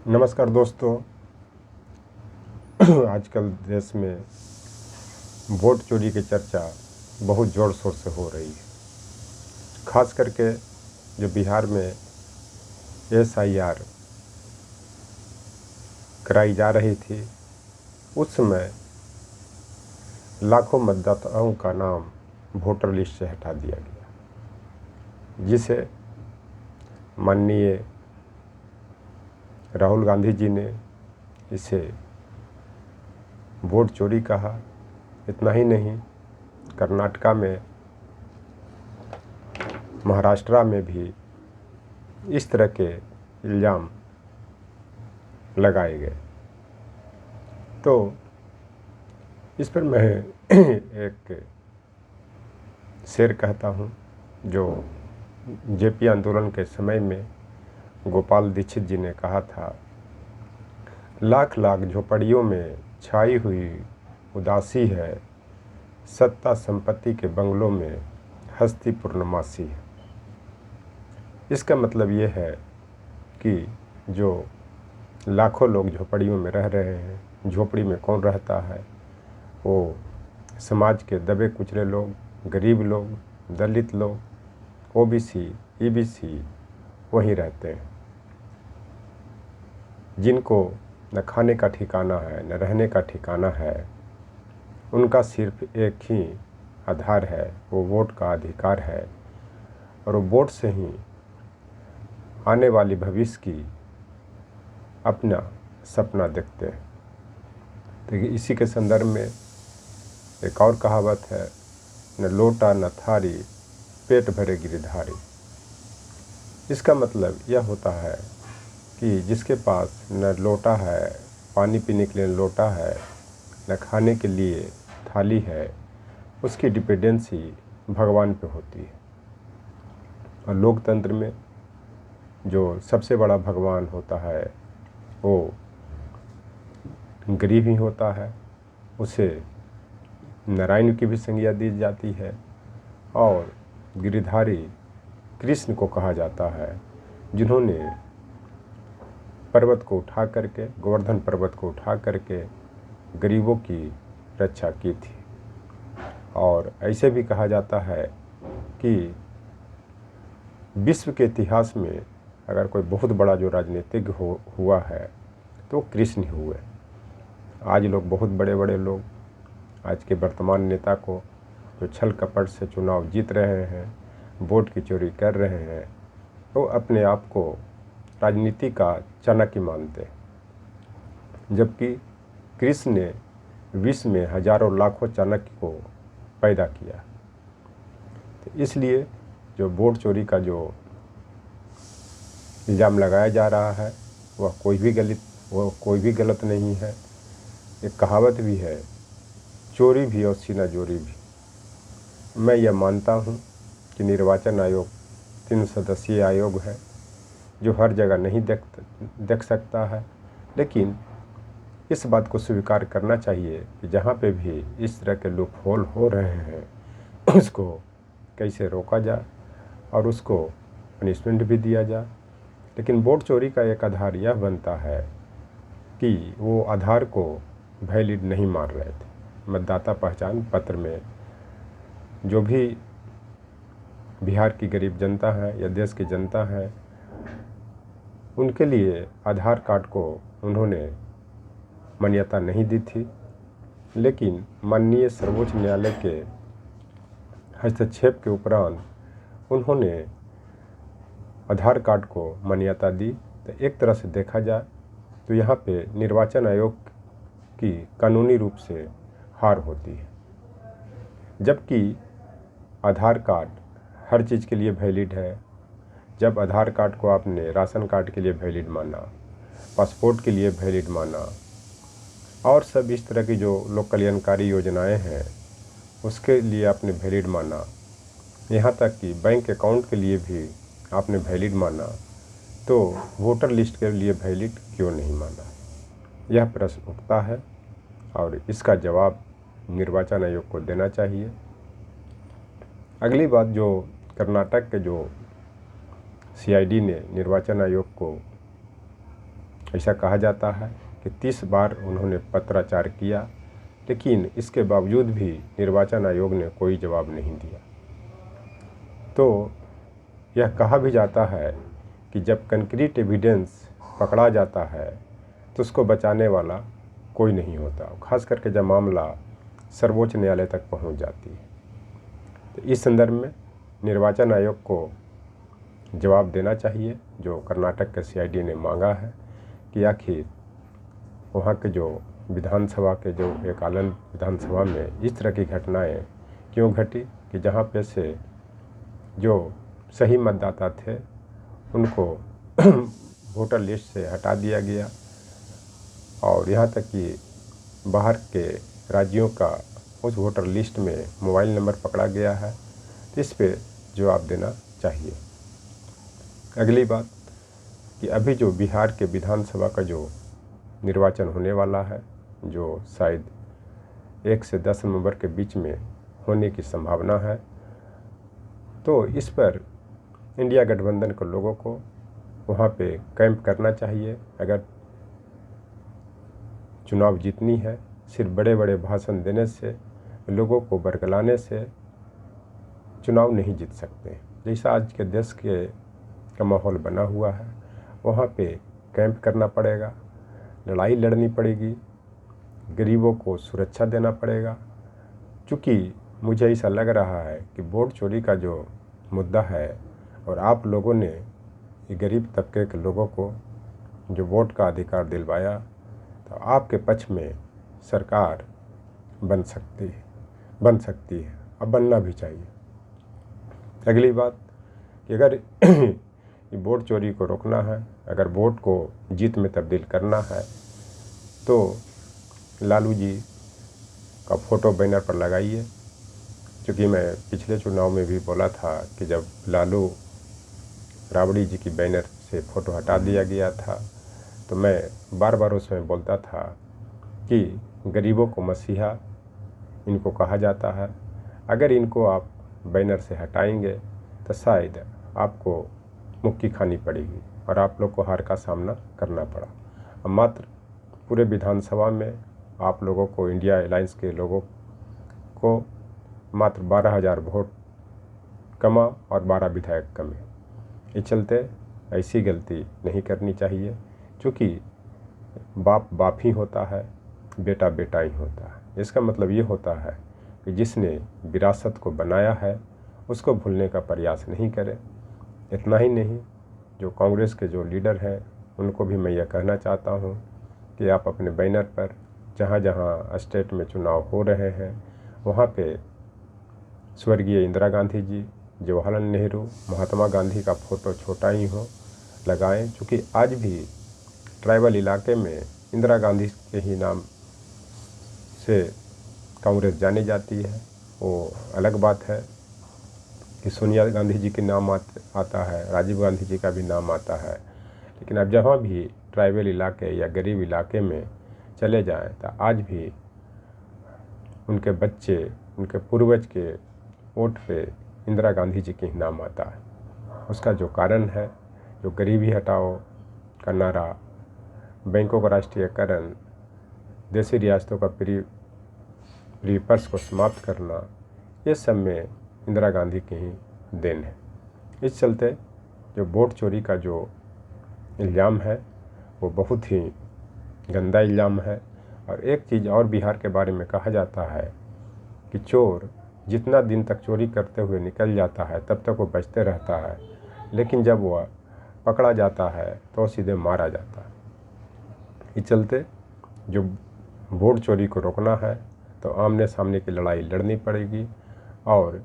नमस्कार दोस्तों। आजकल देश में वोट चोरी की चर्चा बहुत ज़ोर शोर से हो रही है। खास करके जो बिहार में SIR कराई जा रही थी, उस समय लाखों मतदाताओं का नाम वोटर लिस्ट से हटा दिया गया, जिसे माननीय राहुल गांधी जी ने इसे वोट चोरी कहा। इतना ही नहीं, कर्नाटका में, महाराष्ट्र में भी इस तरह के इल्ज़ाम लगाए गए। तो इस पर मैं एक शेर कहता हूँ, जो JP आंदोलन के समय में गोपाल दीक्षित जी ने कहा था। लाख लाख झोपड़ियों में छाई हुई उदासी है, सत्ता संपत्ति के बंगलों में हस्ती पूर्णमासी है। इसका मतलब ये है कि जो लाखों लोग झोपड़ियों में रह रहे हैं, झोपड़ी में कौन रहता है? वो समाज के दबे कुचले लोग, गरीब लोग, दलित लोग, OBC, EBC वहीं रहते हैं, जिनको न खाने का ठिकाना है, न रहने का ठिकाना है। उनका सिर्फ एक ही आधार है, वो वोट का अधिकार है, और वो वोट से ही आने वाली भविष्य की अपना सपना देखते हैं। तो इसी के संदर्भ में एक और कहावत है, न लोटा न थारी, पेट भरे गिरधारी। इसका मतलब यह होता है कि जिसके पास न लोटा है, पानी पीने के लिए लोटा है, न खाने के लिए थाली है, उसकी डिपेंडेंसी भगवान पे होती है। और लोकतंत्र में जो सबसे बड़ा भगवान होता है, वो गरीब ही होता है। उसे नारायण की भी संज्ञा दी जाती है, और गिरधारी कृष्ण को कहा जाता है, जिन्होंने पर्वत को उठा करके, गोवर्धन पर्वत को उठा करके गरीबों की रक्षा की थी। और ऐसे भी कहा जाता है कि विश्व के इतिहास में अगर कोई बहुत बड़ा जो राजनीतिज्ञ हुआ है तो कृष्ण ही हुए। आज लोग, बहुत बड़े बड़े लोग, आज के वर्तमान नेता को जो छल कपट से चुनाव जीत रहे हैं, वोट की चोरी कर रहे हैं, तो अपने आप को राजनीति का चाणक्य मानते हैं। जबकि कृष्ण ने विश्व में हजारों लाखों चाणक्य को पैदा किया। तो इसलिए जो वोट चोरी का जो इल्ज़ाम लगाया जा रहा है, वह कोई भी गलत नहीं है। एक कहावत भी है, चोरी भी और सीना जोरी भी। मैं यह मानता हूँ कि निर्वाचन आयोग 3 सदस्यीय आयोग है, जो हर जगह नहीं देख सकता है, लेकिन इस बात को स्वीकार करना चाहिए कि जहाँ पे भी इस तरह के लूप होल हो रहे हैं, उसको कैसे रोका जाए और उसको पनिशमेंट भी दिया जाए। लेकिन वोट चोरी का एक आधार यह बनता है कि वो आधार को वैलिड नहीं मान रहे थे। मतदाता पहचान पत्र में जो भी बिहार की गरीब जनता है या देश की जनता है, उनके लिए आधार कार्ड को उन्होंने मान्यता नहीं दी थी। लेकिन माननीय सर्वोच्च न्यायालय के हस्तक्षेप के उपरांत उन्होंने आधार कार्ड को मान्यता दी। तो एक तरह से देखा जाए तो यहाँ पे निर्वाचन आयोग की कानूनी रूप से हार होती है। जबकि आधार कार्ड हर चीज़ के लिए वैलिड है। जब आधार कार्ड को आपने राशन कार्ड के लिए वैलिड माना, पासपोर्ट के लिए वैलिड माना, और सब इस तरह की जो लोक कल्याणकारी योजनाएं हैं उसके लिए आपने वैलिड माना, यहाँ तक कि बैंक अकाउंट के लिए भी आपने वैलिड माना, तो वोटर लिस्ट के लिए वैलिड क्यों नहीं माना? यह प्रश्न उठता है और इसका जवाब निर्वाचन आयोग को देना चाहिए। अगली बात, जो कर्नाटक के जो CID ने निर्वाचन आयोग को ऐसा कहा जाता है कि 30 बार उन्होंने पत्राचार किया, लेकिन इसके बावजूद भी निर्वाचन आयोग ने कोई जवाब नहीं दिया। तो यह कहा भी जाता है कि जब कंक्रीट एविडेंस पकड़ा जाता है तो उसको बचाने वाला कोई नहीं होता, खास करके जब मामला सर्वोच्च न्यायालय तक पहुंच जाती है। तो इस संदर्भ में निर्वाचन आयोग को जवाब देना चाहिए, जो कर्नाटक के सीआईडी ने मांगा है कि आखिर वहाँ के जो विधानसभा के जो एक आनंद विधानसभा में इस तरह की घटनाएं क्यों घटी कि जहाँ पे से जो सही मतदाता थे उनको वोटर लिस्ट से हटा दिया गया और यहाँ तक कि बाहर के राज्यों का उस वोटर लिस्ट में मोबाइल नंबर पकड़ा गया है। तो इस पे जवाब देना चाहिए। अगली बात कि अभी जो बिहार के विधानसभा का जो निर्वाचन होने वाला है, जो शायद 1 से 10 नवंबर के बीच में होने की संभावना है, तो इस पर इंडिया गठबंधन के लोगों को वहाँ पे कैंप करना चाहिए। अगर चुनाव जीतनी है, सिर्फ बड़े बड़े भाषण देने से, लोगों को बरगलाने से चुनाव नहीं जीत सकते। जैसा आज के देश का माहौल बना हुआ है, वहाँ पे कैंप करना पड़ेगा, लड़ाई लड़नी पड़ेगी, गरीबों को सुरक्षा देना पड़ेगा। क्योंकि मुझे ऐसा लग रहा है कि वोट चोरी का जो मुद्दा है और आप लोगों ने ये गरीब तबके के लोगों को जो वोट का अधिकार दिलवाया, तो आपके पक्ष में सरकार बन सकती है अब बनना भी चाहिए। अगली बात कि अगर ये वोट चोरी को रोकना है, अगर वोट को जीत में तब्दील करना है, तो लालू जी का फ़ोटो बैनर पर लगाइए। क्योंकि मैं पिछले चुनाव में भी बोला था कि जब लालू राबड़ी जी की बैनर से फ़ोटो हटा दिया गया था, तो मैं बार बार उसमें बोलता था कि गरीबों को मसीहा इनको कहा जाता है। अगर इनको आप बैनर से हटाएंगे तो शायद आपको मुक्की खानी पड़ेगी और आप लोग को हार का सामना करना पड़ा। अब मात्र पूरे विधानसभा में आप लोगों को, इंडिया अलायंस के लोगों को मात्र 12,000 वोट कमा और 12 विधायक कमे। इस चलते ऐसी गलती नहीं करनी चाहिए, क्योंकि बाप बाप ही होता है, बेटा बेटा ही होता है। इसका मतलब ये होता है कि जिसने विरासत को बनाया है उसको भूलने का प्रयास नहीं करें। इतना ही नहीं, जो कांग्रेस के जो लीडर हैं उनको भी मैं यह कहना चाहता हूँ कि आप अपने बैनर पर जहाँ जहाँ स्टेट में चुनाव हो रहे हैं वहाँ पे स्वर्गीय इंदिरा गांधी जी, जवाहरलाल नेहरू, महात्मा गांधी का फ़ोटो छोटा ही हो लगाएं। क्योंकि आज भी ट्राइबल इलाके में इंदिरा गांधी के ही नाम से कांग्रेस जानी जाती है। वो अलग बात है कि सोनिया गांधी जी के नाम आता है, राजीव गांधी जी का भी नाम आता है, लेकिन अब जहाँ भी ट्राइबल इलाके या गरीब इलाके में चले जाएं तो आज भी उनके बच्चे, उनके पूर्वज के वोट पे इंदिरा गांधी जी के नाम आता है। उसका जो कारण है, जो गरीबी हटाओ का नारा, बैंकों का राष्ट्रीयकरण, देशी रियासतों का प्रीपर्स को समाप्त करना, ये सब में इंदिरा गांधी की ही देन है। इस चलते जो वोट चोरी का जो इल्ज़ाम है वो बहुत ही गंदा इल्ज़ाम है। और एक चीज़ और बिहार के बारे में कहा जाता है कि चोर जितना दिन तक चोरी करते हुए निकल जाता है तब तक वो बचते रहता है, लेकिन जब वह पकड़ा जाता है तो सीधे मारा जाता है। इस चलते जो वोट चोरी को रोकना है तो आमने सामने की लड़ाई लड़नी पड़ेगी। और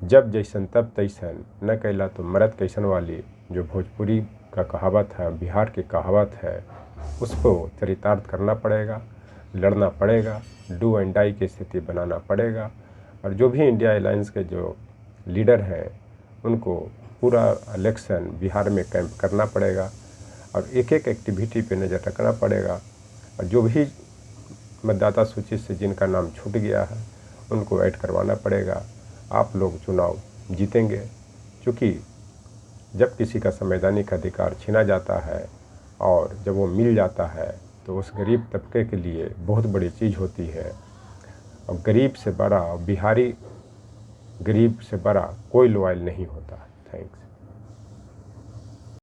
जब जैसन तब तैसन, न कैला तो मरद कैसन वाली जो भोजपुरी का कहावत है, बिहार की कहावत है, उसको चरितार्थ करना पड़ेगा, लड़ना पड़ेगा, डू एंड डाई की स्थिति बनाना पड़ेगा। और जो भी इंडिया अलायंस के जो लीडर हैं उनको पूरा इलेक्शन बिहार में कैंप करना पड़ेगा और एक एक एक्टिविटी पे नज़र रखना पड़ेगा। और जो भी मतदाता सूची से जिनका नाम छूट गया है उनको ऐड करवाना पड़ेगा। आप लोग चुनाव जीतेंगे, क्योंकि जब किसी का संवैधानिक अधिकार छीना जाता है और जब वो मिल जाता है तो उस गरीब तबके के लिए बहुत बड़ी चीज़ होती है। और गरीब से बड़ा, बिहारी गरीब से बड़ा कोई लॉयल नहीं होता। थैंक्स।